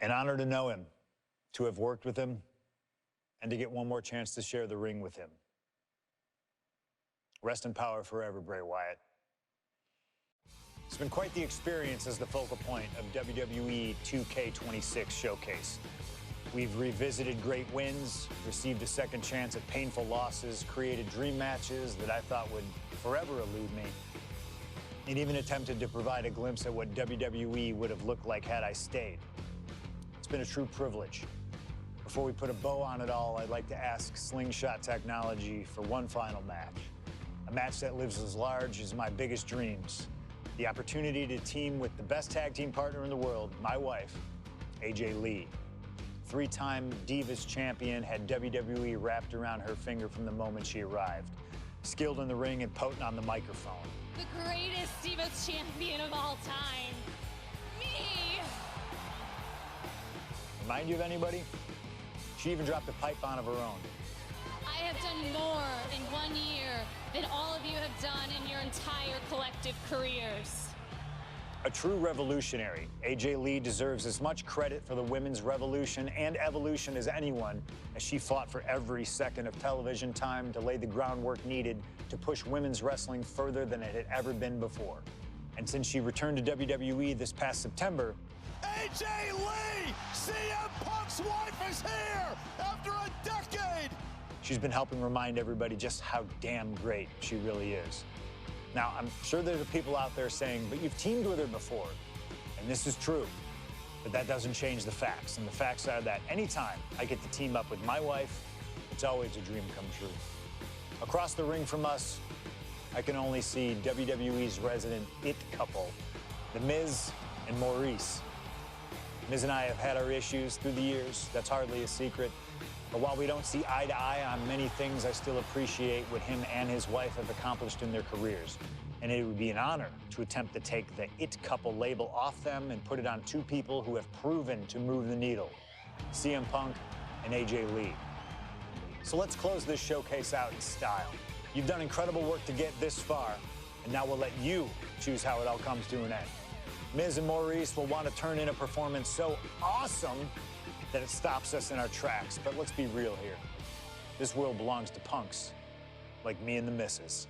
An honor to know him, to have worked with him, and to get one more chance to share the ring with him. Rest in power forever, Bray Wyatt. It's been quite the experience as the focal point of WWE 2K26 Showcase. We've revisited great wins, received a second chance at painful losses, created dream matches that I thought would forever elude me, and even attempted to provide a glimpse at what WWE would have looked like had I stayed. It's been a true privilege. Before we put a bow on it all, I'd like to ask Slingshot Technology for one final match. A match that lives as large as my biggest dreams. The opportunity to team with the best tag team partner in the world, my wife, AJ Lee. Three-time Divas champion, had WWE wrapped around her finger from the moment she arrived. Skilled in the ring and potent on the microphone. The greatest Divas champion of all time. Me! Remind you of anybody? She even dropped a pipe on of her own. I have done more in 1 year than all of you have done in your entire collective careers. A true revolutionary, AJ Lee deserves as much credit for the women's revolution and evolution as anyone, as she fought for every second of television time to lay the groundwork needed to push women's wrestling further than it had ever been before. And since she returned to WWE this past September, AJ Lee! CM Punk's wife is here after a decade! she's been helping remind everybody just how damn great she really is. Now, I'm sure there are people out there saying, but you've teamed with her before. And this is true, but that doesn't change the facts. And the facts are that anytime I get to team up with my wife, it's always a dream come true. Across the ring from us, I can only see WWE's resident it couple, the Miz and Maryse. Miz and I have had our issues through the years. That's hardly a secret. But while we don't see eye to eye on many things, I still appreciate what him and his wife have accomplished in their careers. And it would be an honor to attempt to take the it couple label off them and put it on two people who have proven to move the needle, CM Punk and AJ Lee. So let's close this showcase out in style. You've done incredible work to get this far, and now we'll let you choose how it all comes to an end. Miz and Maryse will want to turn in a performance so awesome that it stops us in our tracks. But let's be real here. This world belongs to punks like me and the missus.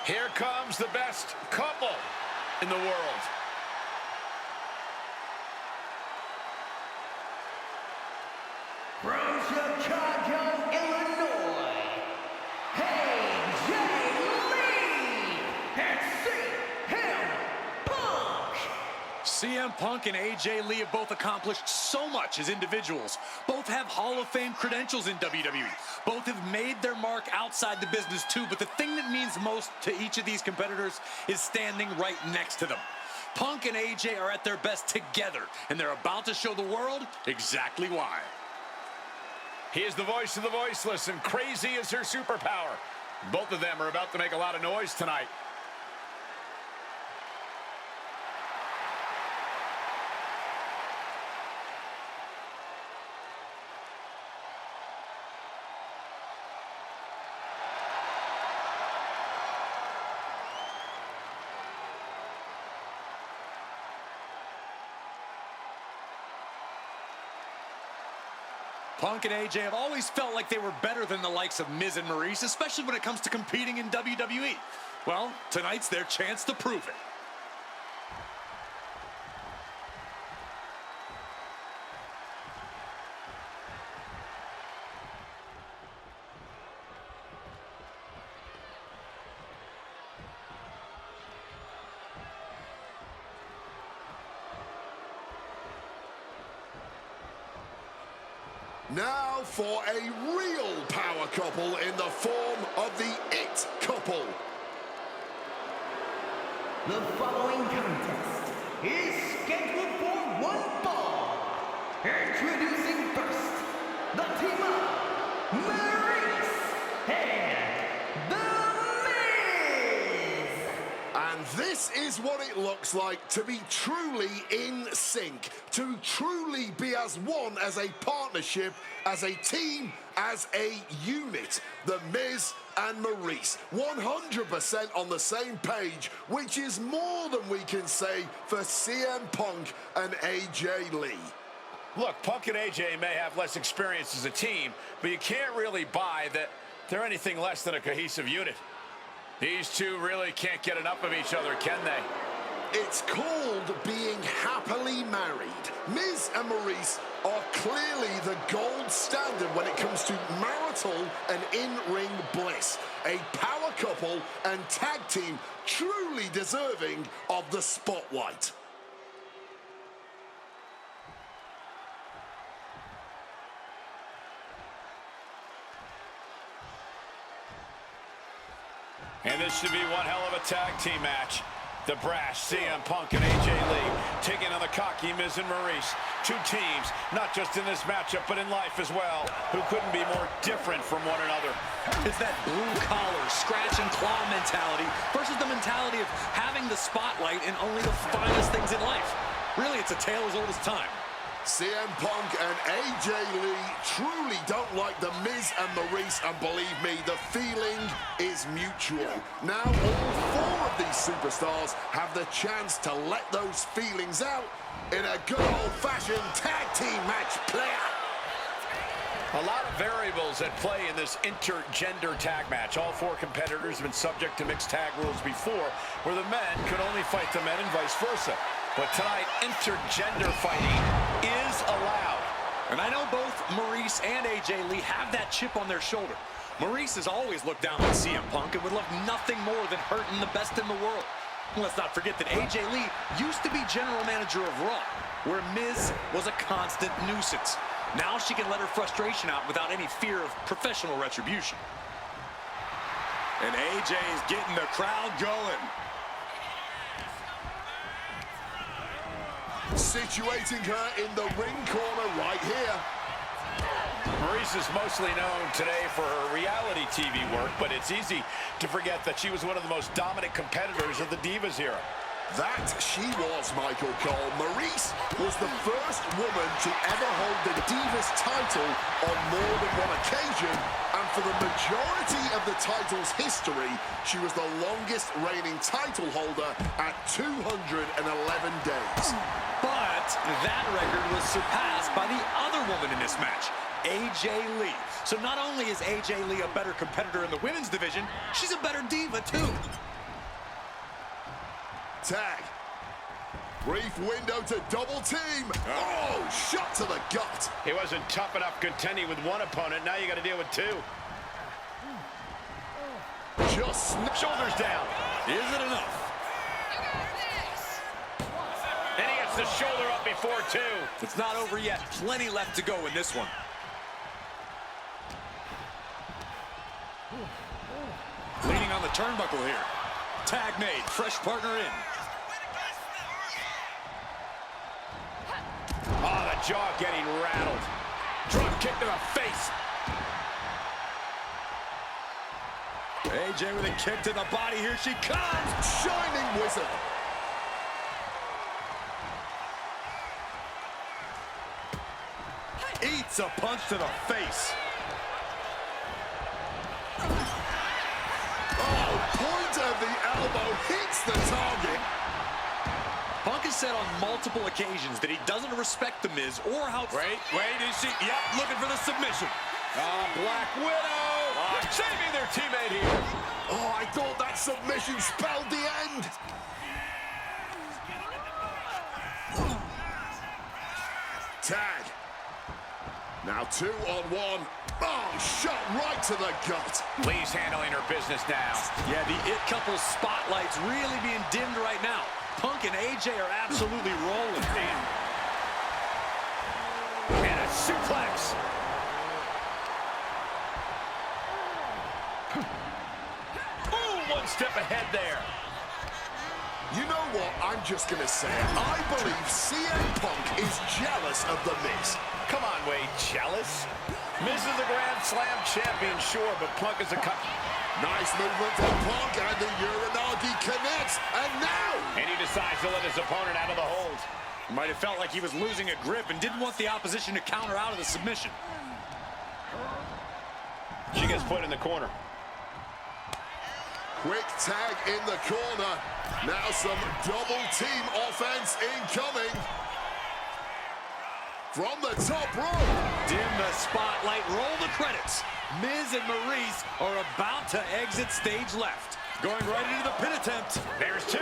Here comes the best couple in the world. From Chicago, Illinois, AJ Lee and CM Punk. CM Punk and AJ Lee have both accomplished so much as individuals. Both have Hall of Fame credentials in WWE. Both have made their mark outside the business too, but the thing that means most to each of these competitors is standing right next to them. Punk and AJ are at their best together, and they're about to show the world exactly why. He is the voice of the voiceless, and crazy is her superpower. Both of them are about to make a lot of noise tonight. Punk and AJ have always felt like they were better than the likes of Miz and Maryse, especially when it comes to competing in WWE. Well, tonight's their chance to prove it. Now for a real power couple in the form of the It Couple. The following contest is scheduled for one fall. Introducing first, the team of Maryse and The Miz. And this is what it looks like to be truly in sync, to truly be as one, as a partnership, as a team, as a unit. The Miz and Maryse, 100% on the same page, which is more than we can say for CM Punk and AJ Lee. Look, Punk and AJ may have less experience as a team, but you can't really buy that they're anything less than a cohesive unit. These two really can't get enough of each other, can they? It's called being happily married. Miz and Maryse are clearly the gold standard when it comes to marital and in-ring bliss. A power couple and tag team truly deserving of the spotlight. And this should be one hell of a tag team match. The brash CM Punk and AJ Lee taking on the cocky Miz and Maryse. Two teams, not just in this matchup, but in life as well, who couldn't be more different from one another. It's that blue-collar, scratch-and-claw mentality versus the mentality of having the spotlight in only the finest things in life. Really, it's a tale as old as time. CM Punk and AJ Lee truly don't like the Miz and Maryse, and believe me, the feeling is mutual. Now all four of these superstars have the chance to let those feelings out in a good old-fashioned tag team match play out. A lot of variables at play in this intergender tag match. All four competitors have been subject to mixed tag rules before, where the men could only fight the men and vice versa. But tonight, intergender fighting is allowed. And I know both Maryse and AJ Lee have that chip on their shoulder. Maryse has always looked down on CM Punk and would love nothing more than hurting the best in the world. And let's not forget that AJ Lee used to be general manager of Raw, where Miz was a constant nuisance. Now she can let her frustration out without any fear of professional retribution. And AJ is getting the crowd going. Situating her in the ring corner right here. Maryse is mostly known today for her reality TV work, but it's easy to forget that she was one of the most dominant competitors of the Divas era. That she was, Michael Cole. Maryse was the first woman to ever hold the Divas title on more than one occasion, and for the majority of the title's history, she was the longest reigning title holder at 211 days. But that record was surpassed by the other woman in this match, AJ Lee. So not only is AJ Lee a better competitor in the women's division, she's a better diva too. Tag. Brief window to double team. Oh, shot to the gut. He wasn't tough enough contending with one opponent. Now you got to deal with two. Just shoulders down. Is it enough? And he gets the shoulder up before two. It's not over yet. Plenty left to go in this one. Leaning on the turnbuckle here. Tag made. Fresh partner in. Oh, the jaw getting rattled. Drop kick to the face. AJ with a kick to the body. Here she comes. Shining Wizard. Eats a punch to the face. Oh, point of the elbow hits the target. Punk is said on multiple occasions that he doesn't respect The Miz or how... Wait, is she? Yep, looking for the submission. Black Widow saving their teammate here. Oh, I thought that submission spelled the end. Tag. Now 2-on-1. Oh, shot right to the gut. Lee's handling her business now. Yeah, the It Couple's spotlight's really being dimmed right now. Punk and AJ are absolutely rolling. And a suplex. Ooh, one step ahead there. You know what? I'm just going to say it. I believe CM Punk is jealous of The Miz. Come on, Wade, jealous? Miz is the Grand Slam champion, sure, but Punk is a... Nice movement from Punk, and the Uranagi connects, and now... And he decides to let his opponent out of the hold. Might have felt like he was losing a grip and didn't want the opposition to counter out of the submission. She gets put in the corner. Quick tag in the corner. Now some double team offense incoming. From the top rope. Dim the spotlight, roll the credits. Miz and Maryse are about to exit stage left. Going right into the pin attempt. There's two.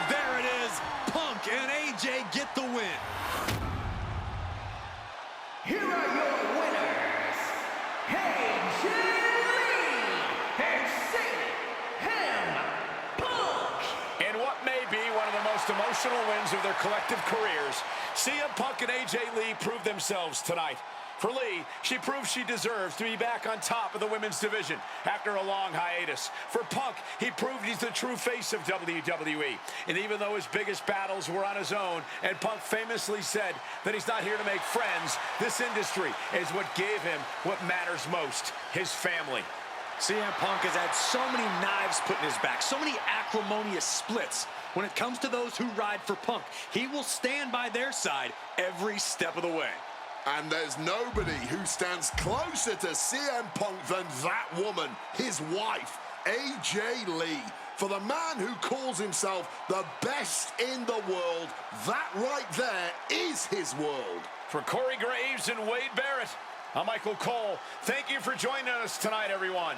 There it is. Punk and AJ get the win. Here are your winners, AJ and CM Punk. In what may be one of the most emotional wins of their collective careers, CM Punk and AJ Lee proved themselves tonight. For Lee, she proved she deserves to be back on top of the women's division after a long hiatus. For Punk, he proved he's the true face of WWE. And even though his biggest battles were on his own, and Punk famously said that he's not here to make friends, this industry is what gave him what matters most, his family. CM Punk has had so many knives put in his back, so many acrimonious splits. When it comes to those who ride for Punk, he will stand by their side every step of the way. And there's nobody who stands closer to CM Punk than that woman, his wife, AJ Lee. For the man who calls himself the best in the world, that right there is his world. For Corey Graves and Wade Barrett, I'm Michael Cole. Thank you for joining us tonight, everyone.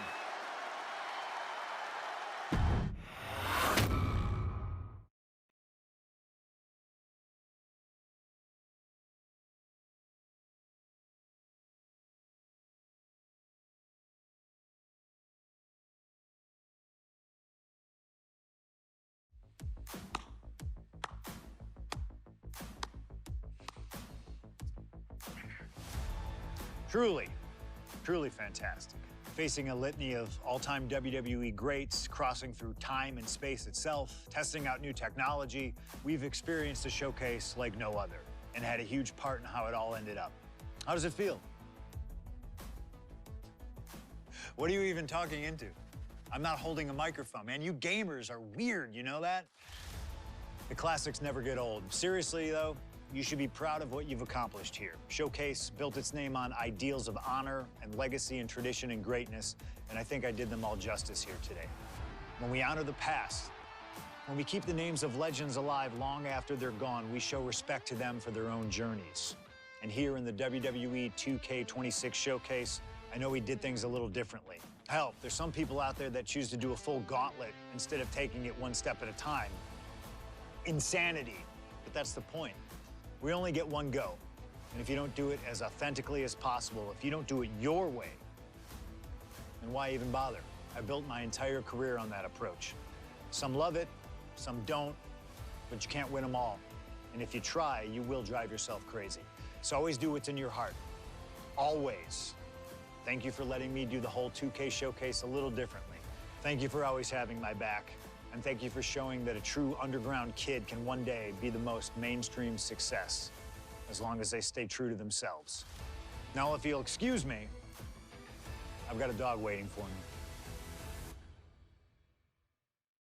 Truly, truly fantastic. Facing a litany of all-time WWE greats, crossing through time and space itself, testing out new technology, we've experienced a showcase like no other and had a huge part in how it all ended up. How does it feel? What are you even talking into? I'm not holding a microphone, man. You gamers are weird, you know that? The classics never get old. Seriously, though, you should be proud of what you've accomplished here. Showcase built its name on ideals of honor and legacy and tradition and greatness, and I think I did them all justice here today. When we honor the past, when we keep the names of legends alive long after they're gone, we show respect to them for their own journeys. And here in the WWE 2K26 showcase, I know we did things a little differently. Hell, there's some people out there that choose to do a full gauntlet instead of taking it one step at a time. Insanity, but that's the point. We only get one go, and if you don't do it as authentically as possible, if you don't do it your way, then why even bother? I built my entire career on that approach. Some love it, some don't, but you can't win them all. And if you try, you will drive yourself crazy. So always do what's in your heart, always. Thank you for letting me do the whole 2K showcase a little differently. Thank you for always having my back. And thank you for showing that a true underground kid can one day be the most mainstream success, as long as they stay true to themselves. Now, if you'll excuse me, I've got a dog waiting for me.